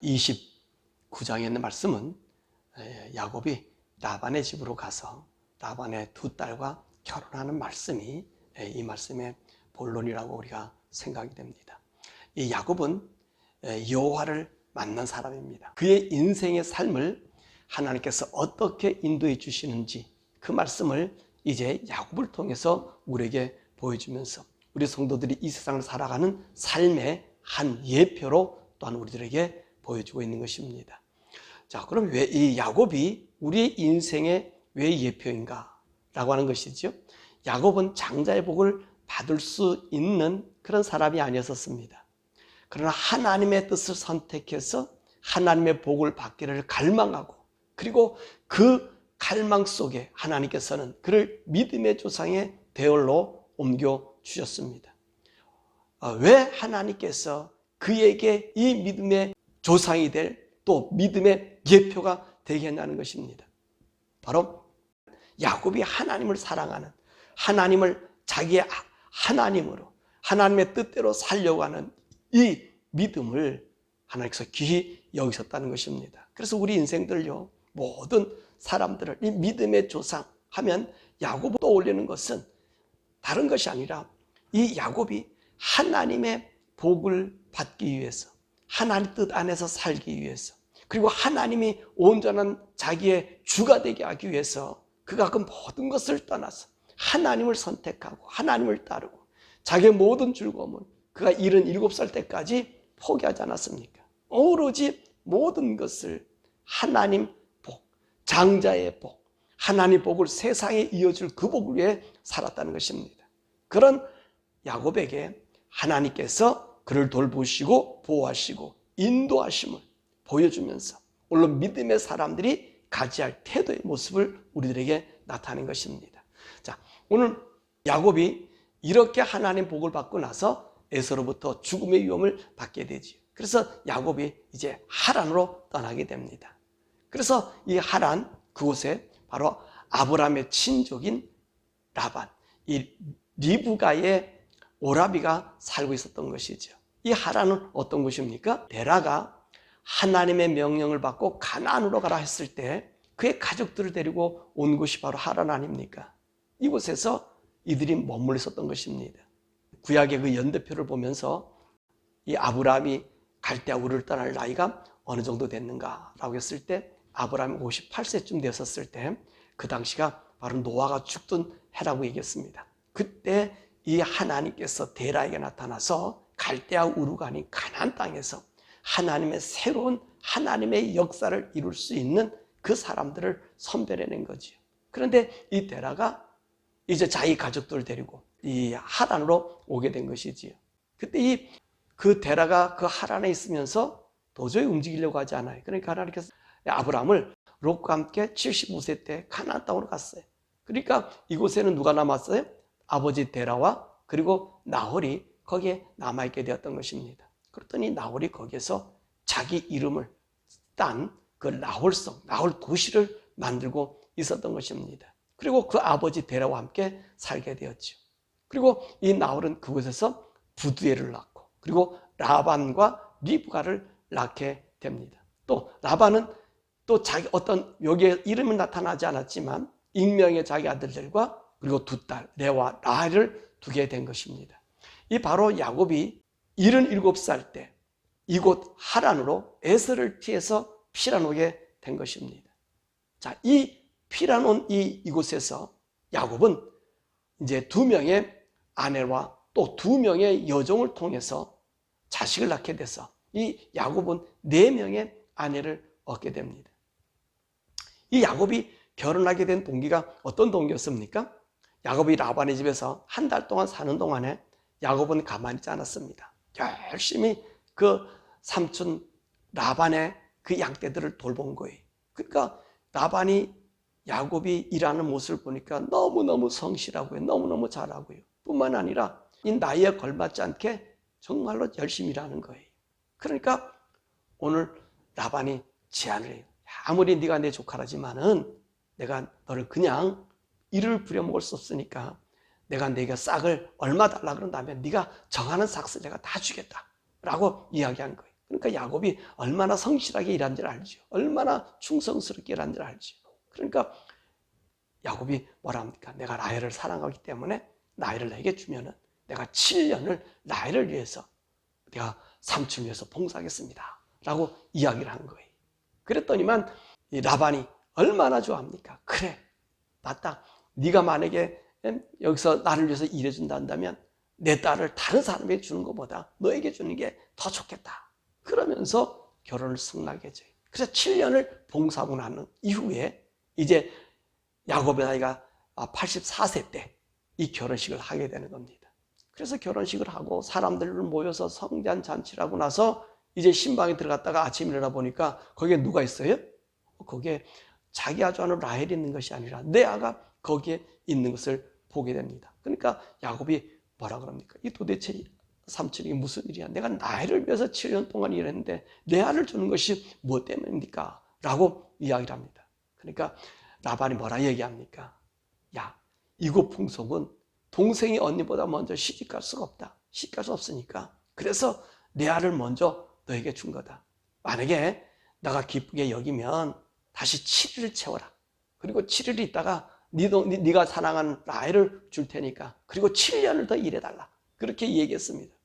29장에 있는 말씀은 야곱이 라반의 집으로 가서 라반의 두 딸과 결혼하는 말씀이 이 말씀의 본론이라고 우리가 생각이 됩니다. 이 야곱은 여호와를 만난 사람입니다. 그의 인생의 삶을 하나님께서 어떻게 인도해 주시는지 그 말씀을 이제 야곱을 통해서 우리에게 보여주면서 우리 성도들이 이 세상을 살아가는 삶의 한 예표로 또한 우리들에게 보여주고 있는 것입니다. 자, 그럼 왜 이 야곱이 우리의 인생의 왜 예표인가? 라고 하는 것이죠. 야곱은 장자의 복을 받을 수 있는 그런 사람이 아니었습니다. 그러나 하나님의 뜻을 선택해서 하나님의 복을 받기를 갈망하고, 그리고 그 갈망 속에 하나님께서는 그를 믿음의 조상의 대열로 옮겨 주셨습니다. 왜 하나님께서 그에게 이 믿음의 조상이 될, 또 믿음의 예표가 되게 했냐는 것입니다. 바로 야곱이 하나님을 사랑하는, 하나님을 자기의 하나님으로, 하나님의 뜻대로 살려고 하는 이 믿음을 하나님께서 귀히 여기셨다는 것입니다. 그래서 우리 인생들요, 모든 사람들을 이 믿음의 조상 하면 야곱을 떠올리는 것은 다른 것이 아니라 이 야곱이 하나님의 복을 받기 위해서, 하나님 뜻 안에서 살기 위해서, 그리고 하나님이 온전한 자기의 주가 되게 하기 위해서 그가 그 모든 것을 떠나서 하나님을 선택하고 하나님을 따르고 자기의 모든 즐거움은 그가 77살 때까지 포기하지 않았습니까? 오로지 모든 것을 하나님 복, 장자의 복, 하나님 복을 세상에 이어줄 그 복을 위해 살았다는 것입니다. 그런 야곱에게 하나님께서 그를 돌보시고 보호하시고 인도하심을 보여주면서 물론 믿음의 사람들이 가지할 태도의 모습을 우리들에게 나타낸 것입니다. 자, 오늘 야곱이 이렇게 하나님 복을 받고 나서 에서로부터 죽음의 위험을 받게 되지요. 그래서 야곱이 이제 하란으로 떠나게 됩니다. 그래서 이 하란 그곳에 바로 아브라함의 친족인 라반, 이 리브가의 오라비가 살고 있었던 것이죠. 이 하란은 어떤 곳입니까? 데라가 하나님의 명령을 받고 가나안으로 가라 했을 때 그의 가족들을 데리고 온 곳이 바로 하란 아닙니까? 이곳에서 이들이 머물러 있었던 것입니다. 구약의 그 연대표를 보면서 이 아브라함이 갈대아 우르를 떠날 나이가 어느 정도 됐는가라고 했을 때 아브라함이 58세쯤 되었을 때 그 당시가 바로 노아가 죽던 해라고 얘기했습니다. 그때 이 하나님께서 데라에게 나타나서 갈대아 우르가 아닌 가나안 땅에서 하나님의 새로운 하나님의 역사를 이룰 수 있는 그 사람들을 선별해낸 거지요. 그런데 이 데라가 이제 자기 가족들을 데리고 이 하란으로 오게 된 것이지요. 그때 그 데라가 그 하란에 있으면서 도저히 움직이려고 하지 않아요. 그러니까 하나님께서 아브라함을 롯과 함께 75세 때 가나안 땅으로 갔어요. 그러니까 이곳에는 누가 남았어요? 아버지 데라와 그리고 나홀이 거기에 남아있게 되었던 것입니다. 그랬더니 나홀이 거기에서 자기 이름을 딴 그 나홀성, 나홀 도시를 만들고 있었던 것입니다. 그리고 그 아버지 데라와 함께 살게 되었죠. 그리고 이 나홀은 그곳에서 부두엘을 낳고 그리고 라반과 리브가를 낳게 됩니다. 또 라반은 또 자기 어떤 여기에 이름은 나타나지 않았지만 익명의 자기 아들들과 그리고 두 딸 레와 라헬을 두게 된 것입니다. 이 바로 야곱이 77살 때 이곳 하란으로 에서를 피해서 피란 오게 된 것입니다. 자, 이 피란 온 이곳에서 야곱은 이제 2명의 아내와 또 2명의 여종을 통해서 자식을 낳게 돼서 이 야곱은 4명의 아내를 얻게 됩니다. 이 야곱이 결혼하게 된 동기가 어떤 동기였습니까? 야곱이 라반의 집에서 한 달 동안 사는 동안에 야곱은 가만히 있지 않았습니다. 열심히 그 삼촌 라반의 그 양떼들을 돌본 거예요. 그러니까 라반이 야곱이 일하는 모습을 보니까 너무너무 성실하고요. 너무너무 잘하고요. 뿐만 아니라 이 나이에 걸맞지 않게 정말로 열심히 일하는 거예요. 그러니까 오늘 라반이 제안을 해요. 아무리 네가 내 조카라지만은 내가 너를 그냥 일을 부려먹을 수 없으니까 내가 네가 싹을 얼마 달라 그런다면 네가 정하는 삭을 내가 다 주겠다 라고 이야기한 거예요. 그러니까 야곱이 얼마나 성실하게 일한지를 알죠. 얼마나 충성스럽게 일한지를 알죠. 그러니까 야곱이 뭐라 합니까? 내가 라헬을 사랑하기 때문에 라헬을 내게 주면은 내가 7년을 라헬을 위해서 내가 삼촌을 위해서 봉사하겠습니다 라고 이야기를 한 거예요. 그랬더니만 이 라반이 얼마나 좋아합니까? 그래, 맞다. 네가 만약에 여기서 나를 위해서 일해준다 한다면 내 딸을 다른 사람에게 주는 것보다 너에게 주는 게 더 좋겠다. 그러면서 결혼을 승낙해 줘요. 그래서 7년을 봉사하고 난 이후에 이제 야곱의 나이가 84세 때 이 결혼식을 하게 되는 겁니다. 그래서 결혼식을 하고 사람들 모여서 성잔 잔치를 하고 나서 이제 신방에 들어갔다가 아침에 일어나 보니까 거기에 누가 있어요? 거기에 자기 아주하는 라헬이 있는 것이 아니라 레아가 거기에 있는 것을 보게 됩니다. 그러니까 야곱이 뭐라 그럽니까? 이 도대체 삼촌이 무슨 일이야? 내가 라헬을 위해서 7년 동안 일했는데 레아를 주는 것이 무엇 때문입니까? 라고 이야기를 합니다. 그러니까 라반이 뭐라 얘기합니까? 야, 이곳 풍속은 동생이 언니보다 먼저 시집갈 수가 없다. 시집갈 수 없으니까. 그래서 레아를 먼저 너에게 준 거다. 만약에 내가 기쁘게 여기면 다시 7일을 채워라. 그리고 7일 있다가 네가 사랑하는 라헬을 줄 테니까 그리고 7년을 더 일해달라. 그렇게 얘기했습니다.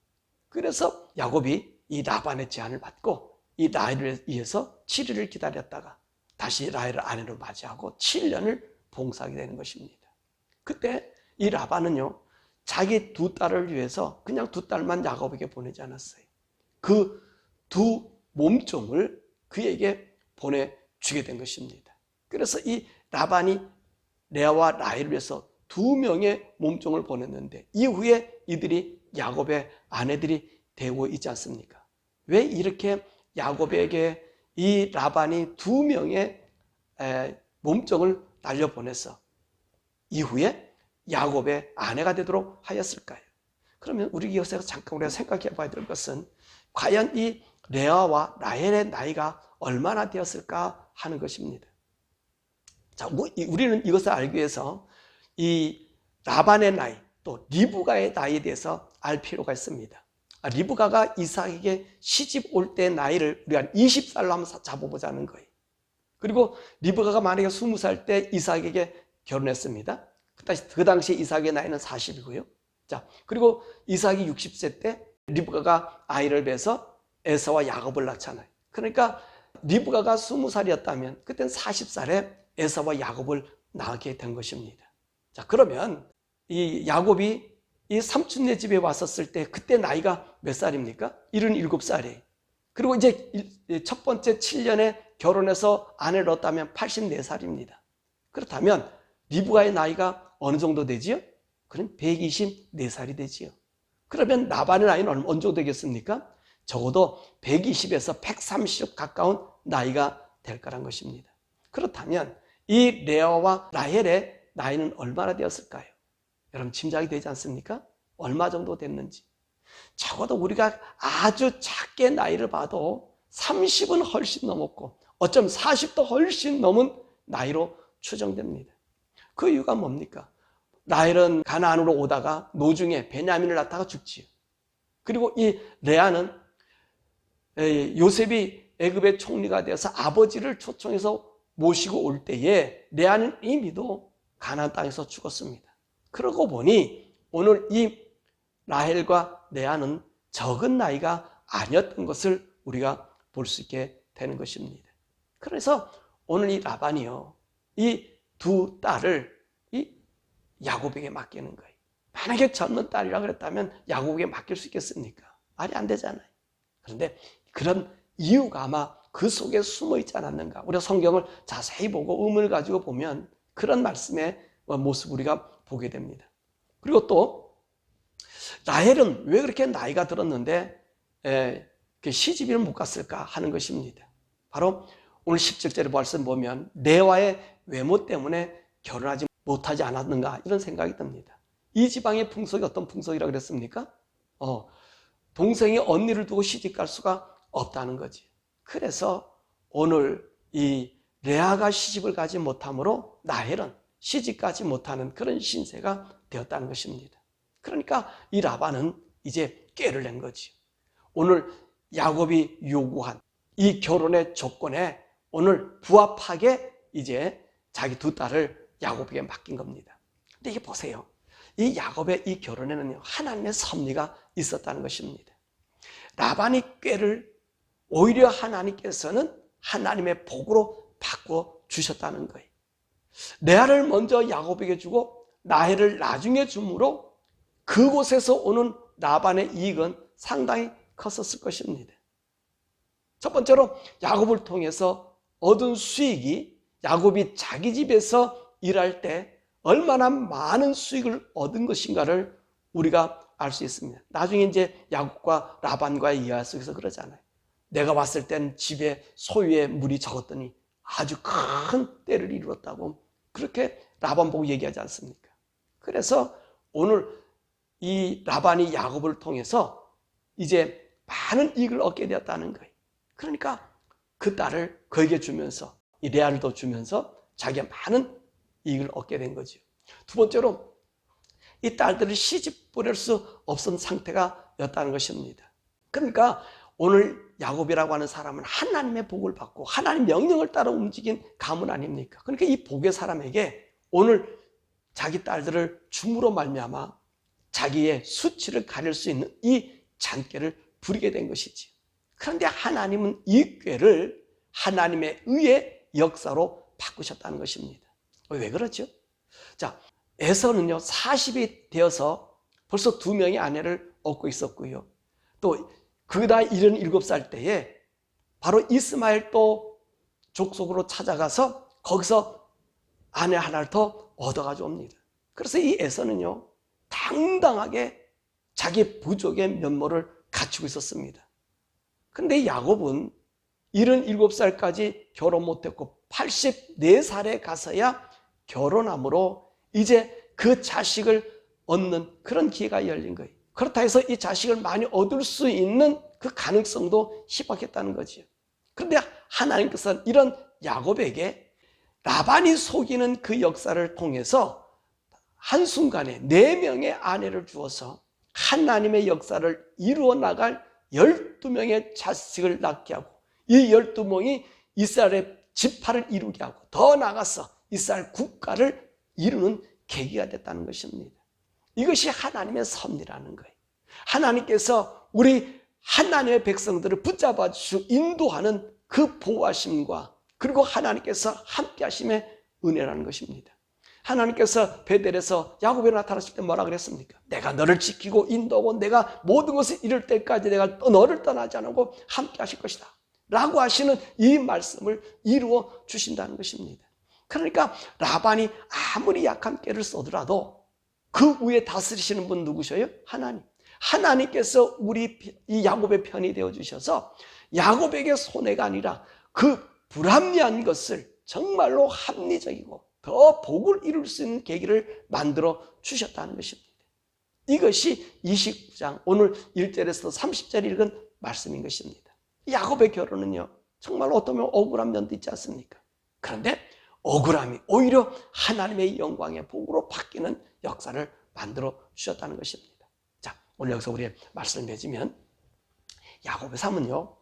그래서 야곱이 이 라반의 제안을 받고 이 라헬을 위해서 7일을 기다렸다가 다시 라헬을 아내로 맞이하고 7년을 봉사하게 되는 것입니다. 그때 이 라반은요, 자기 두 딸을 위해서 그냥 두 딸만 야곱에게 보내지 않았어요. 그 두 몸종을 그에게 보내주게 된 것입니다. 그래서 이 라반이 레아와 라헬을 위해서 2명의 몸종을 보냈는데 이후에 이들이 야곱의 아내들이 되고 있지 않습니까? 왜 이렇게 야곱에게 이 라반이 2명의 몸종을 날려보내서 이후에 야곱의 아내가 되도록 하였을까요? 그러면 우리 여기서 잠깐 우리가 생각해 봐야 될 것은 과연 이 레아와 라헬의 나이가 얼마나 되었을까 하는 것입니다. 자, 우리는 이것을 알기 위해서 이 라반의 나이 또 리브가의 나이에 대해서 알 필요가 있습니다. 리브가가 이삭에게 시집 올 때 나이를 우리가 20살로 한번 잡아보자는 거예요. 그리고 리브가가 만약에 20살 때 이삭에게 결혼했습니다. 그 당시 이삭의 나이는 40이고요. 자, 그리고 이삭이 60세 때 리브가가 아이를 뵈서 에사와 야곱을 낳잖아요. 그러니까 리브가가 20살이었다면 그때는 40살에 에사와 야곱을 낳게 된 것입니다. 자, 그러면 이 야곱이 이 삼촌네 집에 왔었을 때 그때 나이가 몇 살입니까? 77살이에요. 그리고 이제 첫 번째 7년에 결혼해서 아내를 얻었다면 84살입니다. 그렇다면 리브가의 나이가 어느 정도 되지요? 그럼 124살이 되지요. 그러면 라반의 나이는 어느 정도 되겠습니까? 적어도 120에서 130 가까운 나이가 될 거란 것입니다. 그렇다면 이 레아와 라헬의 나이는 얼마나 되었을까요? 여러분 짐작이 되지 않습니까? 얼마 정도 됐는지. 적어도 우리가 아주 작게 나이를 봐도 30은 훨씬 넘었고 어쩌면 40도 훨씬 넘은 나이로 추정됩니다. 그 이유가 뭡니까? 라헬은 가나안으로 오다가 노중에 베냐민을 낳다가 죽지요. 그리고 이 레아는 요셉이 애굽의 총리가 되어서 아버지를 초청해서 모시고 올 때에 레아는 이미도 가나안 땅에서 죽었습니다. 그러고 보니 오늘 이 라헬과 레아는 적은 나이가 아니었던 것을 우리가 볼 수 있게 되는 것입니다. 그래서 오늘 이 라반이요, 이 두 딸을 이 야곱에게 맡기는 거예요. 만약에 젊은 딸이라 그랬다면 야곱에게 맡길 수 있겠습니까? 말이 안 되잖아요. 그런데 그런 이유가 아마 그 속에 숨어 있지 않았는가. 우리가 성경을 자세히 보고 의문을 가지고 보면 그런 말씀의 모습 우리가 보게 됩니다. 그리고 또 라헬은 왜 그렇게 나이가 들었는데 시집을 못 갔을까 하는 것입니다. 바로 오늘 17절의 말씀 보면 레아의 외모 때문에 결혼하지 못하지 않았는가 이런 생각이 듭니다. 이 지방의 풍속이 어떤 풍속이라고 그랬습니까? 동생이 언니를 두고 시집갈 수가 없다는 거지. 그래서 오늘 이 레아가 시집을 가지 못함으로 라헬은 시집가지 못하는 그런 신세가 되었다는 것입니다. 그러니까 이 라반은 이제 꾀를 낸 거지. 오늘 야곱이 요구한 이 결혼의 조건에 오늘 부합하게 이제 자기 두 딸을 야곱에게 맡긴 겁니다. 근데 이게 보세요. 이 야곱의 이 결혼에는 하나님의 섭리가 있었다는 것입니다. 라반의 꾀를 오히려 하나님께서는 하나님의 복으로 바꿔 주셨다는 거예요. 레아를 먼저 야곱에게 주고 라헬을 나중에 줌으로 그곳에서 오는 라반의 이익은 상당히 컸었을 것입니다. 첫 번째로 야곱을 통해서 얻은 수익이 야곱이 자기 집에서 일할 때 얼마나 많은 수익을 얻은 것인가를 우리가 알 수 있습니다. 나중에 이제 야곱과 라반과의 이야기 속에서 그러잖아요. 내가 왔을 땐 집에 소유의 물이 적었더니 아주 큰 때를 이루었다고 그렇게 라반 보고 얘기하지 않습니까? 그래서 오늘 이 라반이 야곱을 통해서 이제 많은 이익을 얻게 되었다는 거예요. 그러니까 그 딸을 그에게 주면서 이 레아를 주면서 자기가 많은 이익을 얻게 된 거죠. 두 번째로 이 딸들을 시집 보낼 수 없은 상태가 였다는 것입니다. 그러니까 오늘 야곱이라고 하는 사람은 하나님의 복을 받고 하나님 명령을 따라 움직인 가문 아닙니까? 그러니까 이 복의 사람에게 오늘 자기 딸들을 줌으로 말미암아 자기의 수치를 가릴 수 있는 이 잔꾀를 부리게 된 것이지. 그런데 하나님은 이 꾀를 하나님의 의의 역사로 바꾸셨다는 것입니다. 왜 그렇죠? 자, 에서는요 40이 되어서 벌써 2명의 아내를 얻고 있었고요. 또 그 나이 77살 때에 바로 이스마엘 또 족속으로 찾아가서 거기서 아내 하나를 더 얻어가지고 옵니다. 그래서 이 에서는요 당당하게 자기 부족의 면모를 갖추고 있었습니다. 그런데 야곱은 77살까지 결혼 못했고 84살에 가서야 결혼함으로 이제 그 자식을 얻는 그런 기회가 열린 거예요. 그렇다 해서 이 자식을 많이 얻을 수 있는 그 가능성도 희박했다는 거죠. 그런데 하나님께서는 이런 야곱에게 라반이 속이는 그 역사를 통해서 한순간에 4명의 아내를 주어서 하나님의 역사를 이루어 나갈 12명의 자식을 낳게 하고 이 12명이 이스라엘의 지파를 이루게 하고 더 나아가서 이스라엘 국가를 이루는 계기가 됐다는 것입니다. 이것이 하나님의 섭리라는 거예요. 하나님께서 우리 하나님의 백성들을 붙잡아 주시고 인도하는 그 보호하심과 그리고 하나님께서 함께 하심의 은혜라는 것입니다. 하나님께서 베델에서 야곱에 나타나실 때 뭐라 그랬습니까? 내가 너를 지키고 인도하고 내가 모든 것을 이룰 때까지 내가 너를 떠나지 않고 함께 하실 것이다 라고 하시는 이 말씀을 이루어 주신다는 것입니다. 그러니까 라반이 아무리 약한 꾀를 써더라도 그 위에 다스리시는 분 누구셔요? 하나님. 하나님께서 우리 이 야곱의 편이 되어 주셔서 야곱에게 손해가 아니라 그 불합리한 것을 정말로 합리적이고 더 복을 이룰 수 있는 계기를 만들어 주셨다는 것입니다. 이것이 29장 오늘 1절에서 30절 읽은 말씀인 것입니다. 야곱의 결혼은요 정말 어떠면 억울한 면도 있지 않습니까? 그런데 억울함이 오히려 하나님의 영광의 복으로 바뀌는 역사를 만들어 주셨다는 것입니다. 자, 오늘 여기서 우리의 말씀을 맺으면 야곱의 삶은요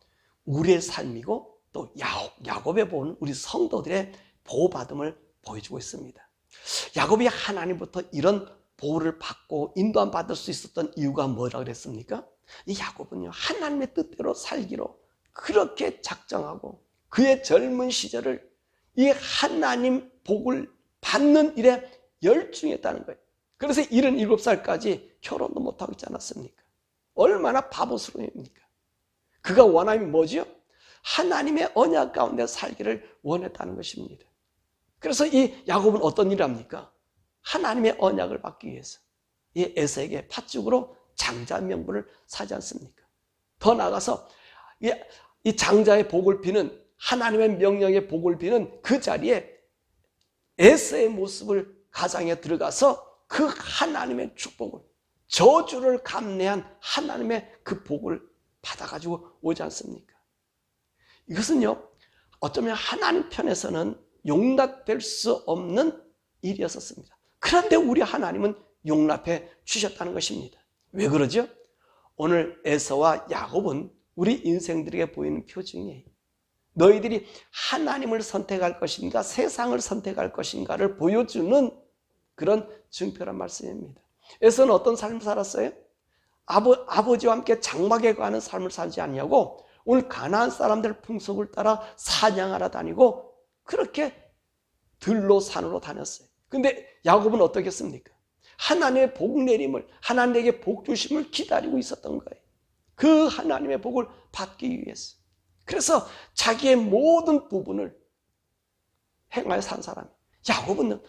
우리의 삶이고 또 야곱의 보는 우리 성도들의 보호받음을 보여주고 있습니다. 야곱이 하나님부터 이런 보호를 받고 인도함 받을 수 있었던 이유가 뭐라고 그랬습니까? 이 야곱은요 하나님의 뜻대로 살기로 그렇게 작정하고 그의 젊은 시절을 이 하나님 복을 받는 일에 열중했다는 거예요. 그래서 77살까지 결혼도 못하고 있지 않았습니까? 얼마나 바보스러움입니까? 그가 원함이 뭐지요? 하나님의 언약 가운데 살기를 원했다는 것입니다. 그래서 이 야곱은 어떤 일을 합니까? 하나님의 언약을 받기 위해서 이 에서에게 팥죽으로 장자 명분을 사지 않습니까? 더 나아가서 이 장자의 복을 비는 하나님의 명령의 복을 비는 그 자리에 에서의 모습을 가장에 들어가서 그 하나님의 축복을 저주를 감내한 하나님의 그 복을 받아가지고 오지 않습니까? 이것은요 어쩌면 하나님 편에서는 용납될 수 없는 일이었었습니다. 그런데 우리 하나님은 용납해 주셨다는 것입니다. 왜 그러죠? 오늘 에서와 야곱은 우리 인생들에게 보이는 표징이에요. 너희들이 하나님을 선택할 것인가 세상을 선택할 것인가를 보여주는 그런 증표란 말씀입니다. 에서는 어떤 삶을 살았어요? 아버지와 함께 장막에 가는 삶을 살지 않냐고 오늘 가나안 사람들 풍속을 따라 사냥하러 다니고 그렇게 들로 산으로 다녔어요. 근데 야곱은 어떻게 했습니까? 하나님의 복 내림을, 하나님에게 복 주심을 기다리고 있었던 거예요. 그 하나님의 복을 받기 위해서. 그래서 자기의 모든 부분을 행하여 산 사람이에요. 야곱은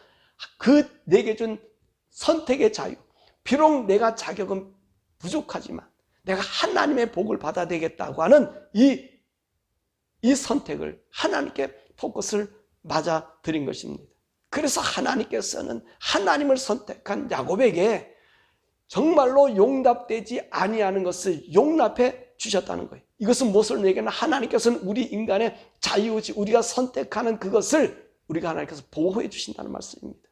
그 내게 준 선택의 자유, 비록 내가 자격은 부족하지만 내가 하나님의 복을 받아야 되겠다고 하는 이 선택을 하나님께 포커스를 맞아 드린 것입니다. 그래서 하나님께서는 하나님을 선택한 야곱에게 정말로 용납되지 아니하는 것을 용납해 주셨다는 거예요. 이것은 무엇을 얘기하나 하나님께서는 우리 인간의 자유의지, 우리가 선택하는 그것을 우리가 하나님께서 보호해 주신다는 말씀입니다.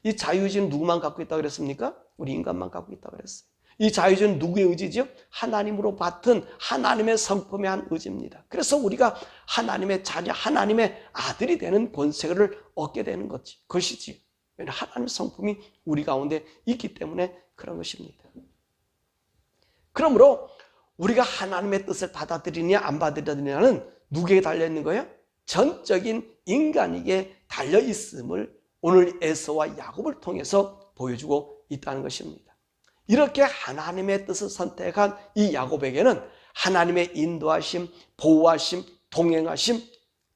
이 자유의지는 누구만 갖고 있다고 그랬습니까? 우리 인간만 갖고 있다고 그랬어요. 이 자유의지는 누구의 의지죠? 하나님으로 받은 하나님의 성품의 한 의지입니다. 그래서 우리가 하나님의 자녀, 하나님의 아들이 되는 권세를 얻게 되는 것이지. 왜냐하면 하나님의 성품이 우리 가운데 있기 때문에 그런 것입니다. 그러므로 우리가 하나님의 뜻을 받아들이냐 안 받아들이냐는 누구에게 달려있는 거예요? 전적인 인간에게 달려있음을 오늘 에서와 야곱을 통해서 보여주고 있다는 것입니다. 이렇게 하나님의 뜻을 선택한 이 야곱에게는 하나님의 인도하심, 보호하심, 동행하심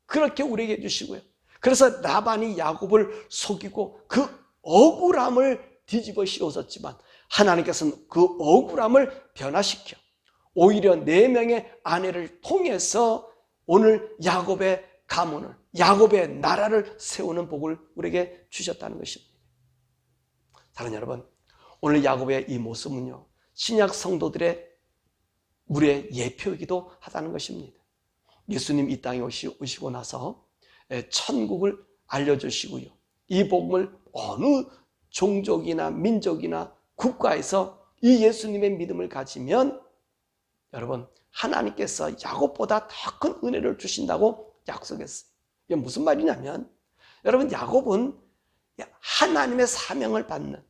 그렇게 우리에게 해주시고요. 그래서 라반이 야곱을 속이고 그 억울함을 뒤집어 씌웠었지만 하나님께서는 그 억울함을 변화시켜 오히려 4명의 아내를 통해서 오늘 야곱의 가문을, 야곱의 나라를 세우는 복을 우리에게 주셨다는 것입니다. 사랑하는 여러분, 오늘 야곱의 이 모습은요, 신약 성도들의 우리의 예표이기도 하다는 것입니다. 예수님 이 땅에 오시고 나서 천국을 알려주시고요. 이 복음을 어느 종족이나 민족이나 국가에서 이 예수님의 믿음을 가지면 여러분 하나님께서 야곱보다 더 큰 은혜를 주신다고 약속했어요. 이게 무슨 말이냐면 여러분 야곱은 하나님의 사명을 받는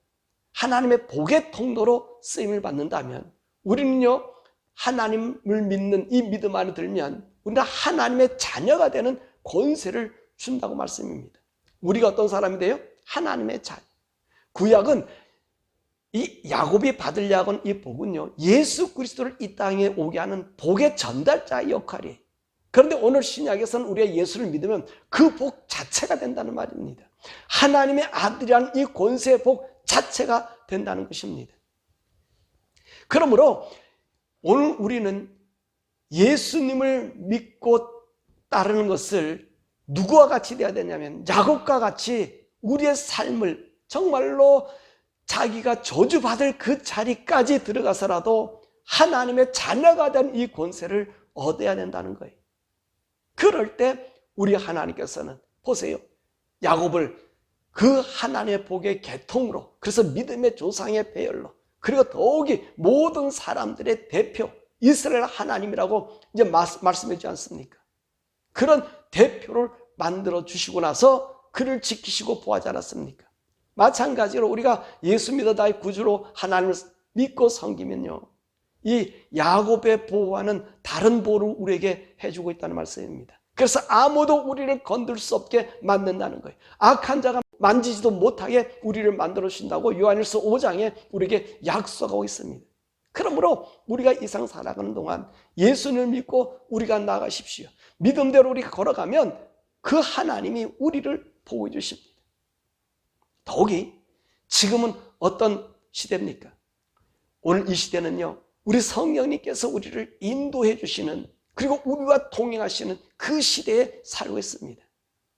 하나님의 복의 통로로 쓰임을 받는다면 우리는요 하나님을 믿는 이 믿음 안에 들면 우리는 하나님의 자녀가 되는 권세를 준다고 말씀입니다. 우리가 어떤 사람이 돼요? 하나님의 자녀. 구약은 이 야곱이 받으려고 하는 이 복은요 예수 그리스도를 이 땅에 오게 하는 복의 전달자의 역할이에요. 그런데 오늘 신약에서는 우리가 예수를 믿으면 그 복 자체가 된다는 말입니다. 하나님의 아들이라는 이 권세의 복 자체가 된다는 것입니다. 그러므로 오늘 우리는 예수님을 믿고 따르는 것을 누구와 같이 돼야 되냐면 야곱과 같이 우리의 삶을 정말로 자기가 저주받을 그 자리까지 들어가서라도 하나님의 자녀가 된 이 권세를 얻어야 된다는 거예요. 그럴 때 우리 하나님께서는 보세요. 야곱을 그 하나님의 복의 계통으로 그래서 믿음의 조상의 배열로 그리고 더욱이 모든 사람들의 대표 이스라엘 하나님이라고 이제 말씀해 주지 않습니까? 그런 대표를 만들어 주시고 나서 그를 지키시고 보호하지 않았습니까? 마찬가지로 우리가 예수 믿어 나의 구주로 하나님을 믿고 섬기면요 이 야곱의 보호와는 다른 보호를 우리에게 해주고 있다는 말씀입니다. 그래서 아무도 우리를 건들 수 없게 만든다는 거예요. 악한 자가 만지지도 못하게 우리를 만들어 주신다고 요한일서 5장에 우리에게 약속하고 있습니다. 그러므로 우리가 이 상 살아가는 동안 예수님을 믿고 우리가 나아가십시오. 믿음대로 우리가 걸어가면 그 하나님이 우리를 보호해 주십니다. 더욱이 지금은 어떤 시대입니까? 오늘 이 시대는요 우리 성령님께서 우리를 인도해 주시는 그리고 우리와 동행하시는 그 시대에 살고 있습니다.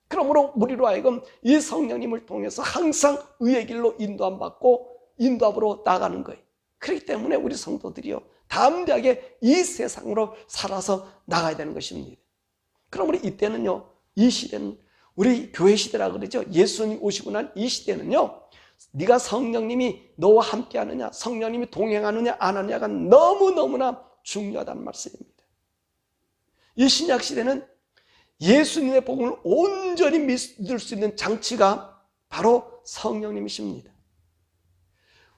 그러므로 우리로 하여금 이 성령님을 통해서 항상 의의 길로 인도함 받고 인도함으로 나가는 거예요. 그렇기 때문에 우리 성도들이요 담대하게 이 세상으로 살아서 나가야 되는 것입니다. 그러므로 이때는요 이 시대는 우리 교회 시대라 그러죠. 예수님 오시고 난 이 시대는요 네가 성령님이 너와 함께 하느냐 성령님이 동행하느냐 안 하느냐가 너무너무나 중요하다는 말씀입니다. 이 신약 시대는 예수님의 복음을 온전히 믿을 수 있는 장치가 바로 성령님이십니다.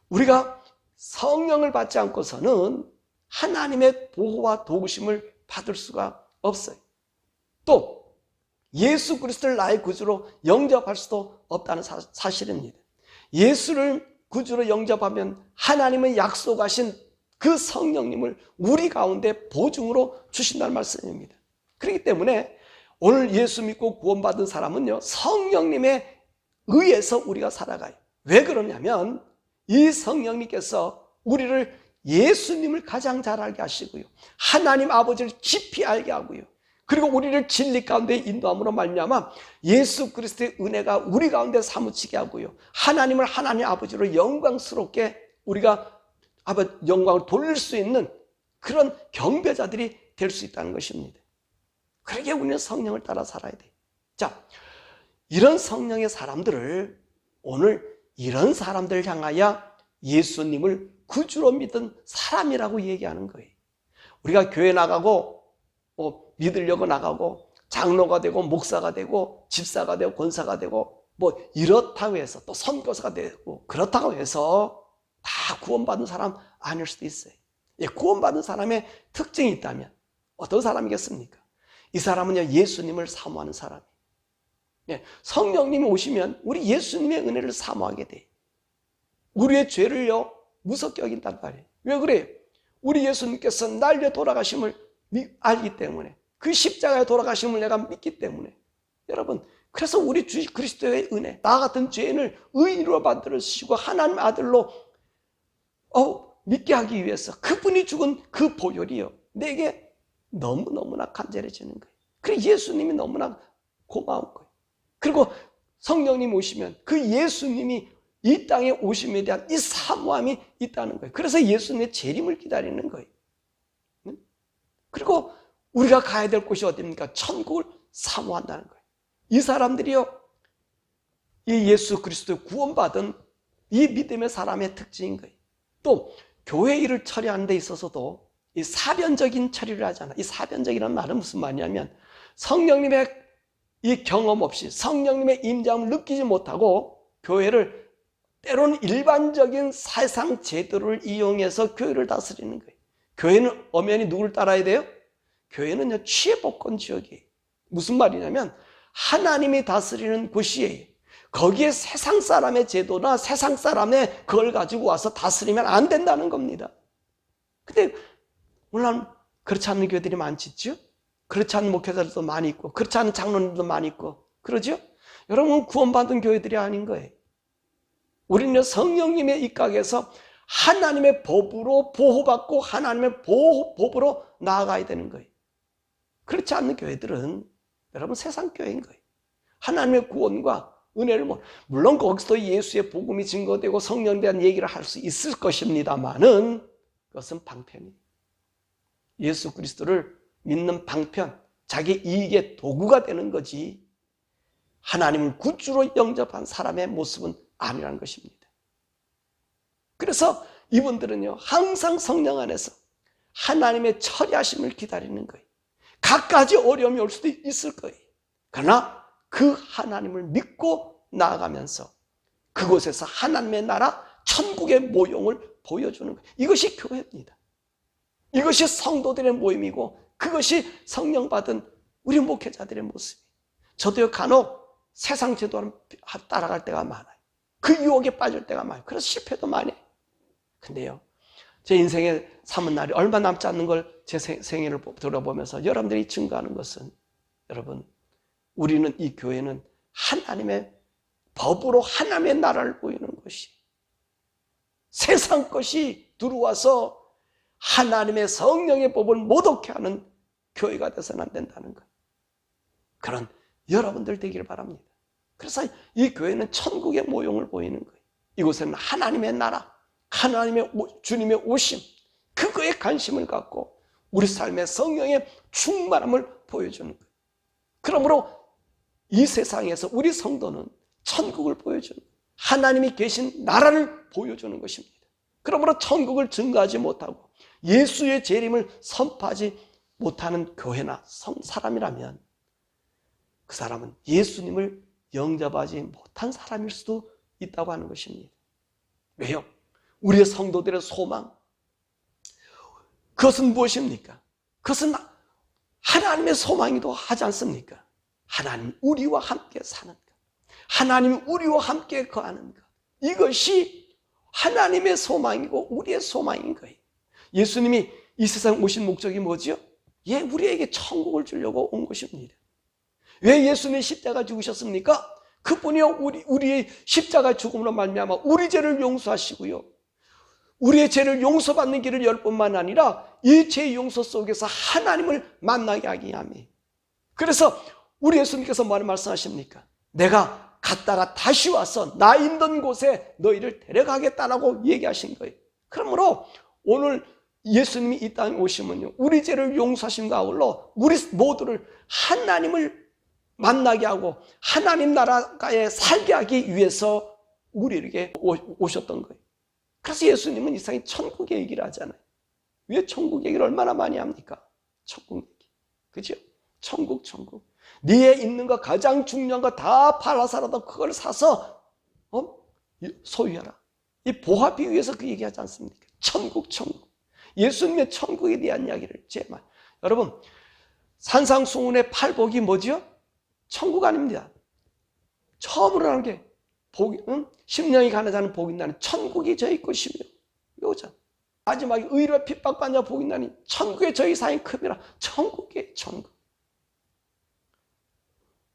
우리가 성령을 받지 않고서는 하나님의 보호와 도우심을 받을 수가 없어요. 또 예수 그리스도를 나의 구주로 영접할 수도 없다는 사실입니다. 예수를 구주로 영접하면 하나님의 약속하신 그 성령님을 우리 가운데 보증으로 주신다는 말씀입니다. 그렇기 때문에 오늘 예수 믿고 구원받은 사람은요, 성령님에 의해서 우리가 살아가요. 왜 그러냐면 이 성령님께서 우리를 예수님을 가장 잘 알게 하시고요, 하나님 아버지를 깊이 알게 하고요, 그리고 우리를 진리 가운데 인도함으로 말미암아 예수 그리스도의 은혜가 우리 가운데 사무치게 하고요, 하나님을 하나님 아버지로 영광스럽게 우리가 영광을 돌릴 수 있는 그런 경배자들이 될 수 있다는 것입니다. 그러기에 우리는 성령을 따라 살아야 돼요. 자, 이런 성령의 사람들을 오늘 이런 사람들을 향하여 예수님을 구주로 믿은 사람이라고 얘기하는 거예요. 우리가 교회 나가고 믿으려고 나가고 장로가 되고 목사가 되고 집사가 되고 권사가 되고 이렇다고 해서 또 선교사가 되고 그렇다고 해서 다 구원받은 사람 아닐 수도 있어요. 구원받은 사람의 특징이 있다면 어떤 사람이겠습니까? 이 사람은 예수님을 사모하는 사람이에요. 성령님이 오시면 우리 예수님의 은혜를 사모하게 돼요. 우리의 죄를요 무섭게 여긴단 말이에요. 왜 그래요? 우리 예수님께서 날려 돌아가심을 알기 때문에, 그 십자가에 돌아가심을 내가 믿기 때문에, 여러분, 그래서 우리 주 그리스도의 은혜, 나 같은 죄인을 의인으로 만들어주시고 하나님 아들로 믿게 하기 위해서 그분이 죽은 그 보혈이요 내게 너무너무나 간절해지는 거예요. 그래서 예수님이 너무나 고마운 거예요. 그리고 성령님 오시면 그 예수님이 이 땅에 오심에 대한 이 사모함이 있다는 거예요. 그래서 예수님의 재림을 기다리는 거예요. 그리고 우리가 가야 될 곳이 어디입니까? 천국을 사모한다는 거예요. 이 사람들이요, 이 예수 그리스도의 구원받은 이 믿음의 사람의 특징인 거예요. 또 교회 일을 처리하는 데 있어서도 이 사변적인 처리를 하잖아요. 이 사변적이라는 말은 무슨 말이냐면 성령님의 이 경험 없이 성령님의 임재함을 느끼지 못하고 교회를 때로는 일반적인 세상 제도를 이용해서 교회를 다스리는 거예요. 교회는 엄연히 누구를 따라야 돼요? 교회는요 취해복권 지역이에요. 무슨 말이냐면 하나님이 다스리는 곳이에요. 거기에 세상 사람의 제도나 세상 사람의 그걸 가지고 와서 다스리면 안 된다는 겁니다. 근데 물론 그렇지 않는 교회들이 많겠죠? 그렇지 않은 목회자들도 많이 있고 그렇지 않은 장로님도 많이 있고 그러죠? 여러분, 구원받은 교회들이 아닌 거예요. 우리는 성령님의 입각에서 하나님의 법으로 보호받고 하나님의 법으로 나아가야 되는 거예요. 그렇지 않는 교회들은 여러분 세상 교회인 거예요. 하나님의 구원과 은혜를 물론 거기서도 예수의 복음이 증거되고 성령에 대한 얘기를 할 수 있을 것입니다만은 그것은 방편이에요. 예수 그리스도를 믿는 방편, 자기 이익의 도구가 되는 거지 하나님을 구주로 영접한 사람의 모습은 아니라는 것입니다. 그래서 이분들은요 항상 성령 안에서 하나님의 처리하심을 기다리는 거예요. 갖가지 어려움이 올 수도 있을 거예요. 그러나 그 하나님을 믿고 나아가면서 그곳에서 하나님의 나라 천국의 모형을 보여주는 거예요. 이것이 교회입니다. 이것이 성도들의 모임이고 그것이 성령 받은 우리 목회자들의 모습이에요. 저도요 간혹 세상 제도를 따라갈 때가 많아요. 그 유혹에 빠질 때가 많아요. 그래서 실패도 많이 해요. 근데요 제 인생에 삼은 날이 얼마 남지 않는 걸 제 생애를 들어보면서 여러분들이 증거하는 것은, 여러분, 우리는 이 교회는 하나님의 법으로 하나님의 나라를 보이는 것이, 세상 것이 들어와서 하나님의 성령의 법을 모독해 하는 교회가 돼서는 안 된다는 것, 그런 여러분들 되기를 바랍니다. 그래서 이 교회는 천국의 모형을 보이는 거예요. 이곳에는 하나님의 나라, 하나님의 주님의 오심, 그거에 관심을 갖고 우리 삶의 성령의 충만함을 보여주는 거예요. 그러므로 이 세상에서 우리 성도는 천국을 보여주는 거예요. 하나님이 계신 나라를 보여주는 것입니다. 그러므로 천국을 증거하지 못하고 예수의 재림을 선포하지 못하는 교회나 사람이라면 그 사람은 예수님을 영접하지 못한 사람일 수도 있다고 하는 것입니다. 왜요? 우리의 성도들의 소망, 그것은 무엇입니까? 그것은 하나님의 소망이기도 하지 않습니까? 하나님 우리와 함께 사는 것, 하나님 우리와 함께 거하는 것, 이것이 하나님의 소망이고 우리의 소망인 거예요. 예수님이 이 세상 오신 목적이 뭐지요? 우리에게 천국을 주려고 온 것입니다. 왜 예수님이 십자가 죽으셨습니까? 그분이요 우리의 십자가 죽음으로 말미암아 우리 죄를 용서하시고요, 우리의 죄를 용서받는 길을 열 뿐만 아니라 이 죄 용서 속에서 하나님을 만나게 하기 위함이에요. 그래서 우리 예수님께서 뭐라고 말씀하십니까? 내가 갔다가 다시 와서 나 있는 곳에 너희를 데려가겠다라고 얘기하신 거예요. 그러므로 오늘 예수님이 이 땅에 오시면요, 우리 죄를 용서하심과 아울러 우리 모두를 하나님을 만나게 하고 하나님 나라에 살게 하기 위해서 우리에게 오셨던 거예요. 그래서 예수님은 이 세상에 천국 얘기를 하잖아요. 왜 천국 얘기를 얼마나 많이 합니까? 천국 얘기, 그죠? 천국. 네에 있는 거 가장 중요한 거 다 팔아서라도 그걸 사서 소유하라. 이 보화비 위해서 그 얘기하지 않습니까? 천국. 예수님의 천국에 대한 이야기를 제말. 여러분, 산상수훈의 팔복이 뭐지요? 천국 아닙니다. 처음으로 하는 게 심령이 가난하는 복이 나니 천국이 저희 것이며, 요자 마지막에 의로 핍박받냐 복이 나니 천국에 저희 사인 큼이라. 천국이에요, 천국.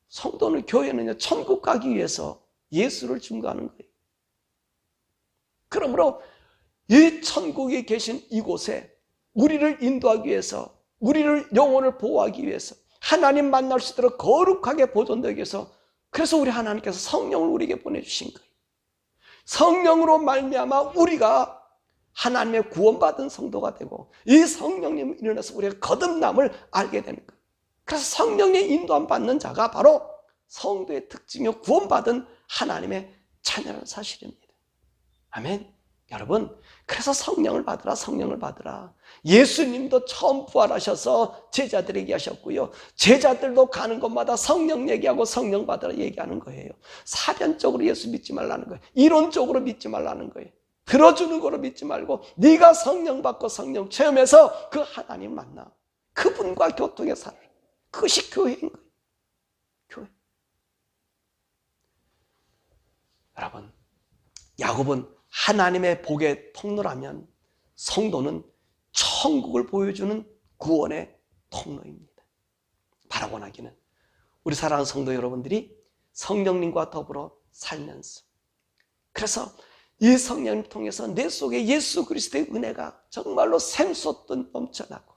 성도는, 교회는요, 천국 가기 위해서 예수를 증거하는 거예요. 그러므로 이 천국에 계신 이곳에 우리를 인도하기 위해서, 우리를 영혼을 보호하기 위해서, 하나님 만날 수 있도록 거룩하게 보존되기 위해서, 그래서 우리 하나님께서 성령을 우리에게 보내주신 거예요. 성령으로 말미암아 우리가 하나님의 구원받은 성도가 되고 이 성령님을 인해서 우리가 거듭남을 알게 되는 거예요. 그래서 성령의 인도함 받는 자가 바로 성도의 특징이요, 구원받은 하나님의 자녀라는 사실입니다. 아멘. 여러분, 그래서 성령을 받으라. 예수님도 처음 부활하셔서 제자들에게 하셨고요, 제자들도 가는 곳마다 성령 얘기하고 성령 받으라 얘기하는 거예요. 사변적으로 예수 믿지 말라는 거예요. 이론적으로 믿지 말라는 거예요. 들어주는 거로 믿지 말고 네가 성령 받고 성령 체험해서 그 하나님 만나 그분과 교통에 살아. 그것이 교회인 거예요. 교회. 여러분, 야곱은 하나님의 복의 통로라면 성도는 천국을 보여주는 구원의 통로입니다. 바라고 하기는 우리 사랑하는 성도 여러분들이 성령님과 더불어 살면서, 그래서 이 성령을 통해서 내 속에 예수 그리스도의 은혜가 정말로 샘솟듯 넘쳐나고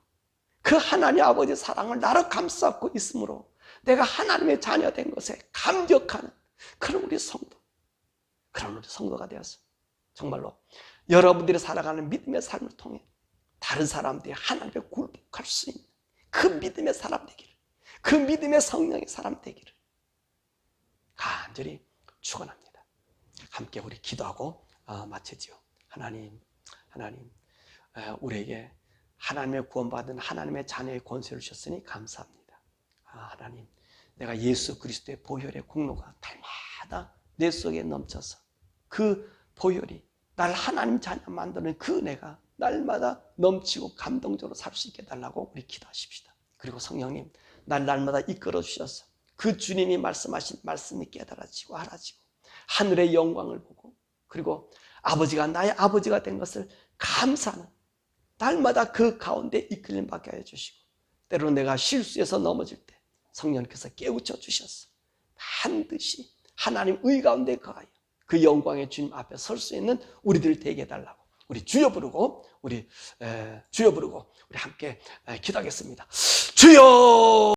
그 하나님 아버지의 사랑을 나로 감싸고 있으므로 내가 하나님의 자녀 된 것에 감격하는 그런 우리 성도가 되어서 정말로 여러분들이 살아가는 믿음의 삶을 통해 다른 사람들이 하나님께 굴복할 수 있는 그 믿음의 사람 되기를, 그 믿음의 성령의 사람 되기를 간절히 축원합니다. 함께 우리 기도하고 마치지요. 하나님, 우리에게 하나님의 구원받은 하나님의 자녀의 권세를 주셨으니 감사합니다. 하나님, 내가 예수 그리스도의 보혈의 공로가 달마다 내 속에 넘쳐서 그 보혈이 날 하나님 자녀 만드는 그 은혜가 날마다 넘치고 감동적으로 살 수 있게 해달라고 우리 기도하십시다. 그리고 성령님, 날마다 이끌어 주셔서 그 주님이 말씀하신 말씀이 깨달아지고 알아지고 하늘의 영광을 보고, 그리고 아버지가 나의 아버지가 된 것을 감사하는 날마다 그 가운데 이끌림 받게 하여 주시고, 때로는 내가 실수해서 넘어질 때 성령님께서 깨우쳐 주셔서 반드시 하나님 의 가운데 거하여 그 영광의 주님 앞에 설 수 있는 우리들 되게 해달라고 우리 주여 부르고 우리 함께 기도하겠습니다. 주여!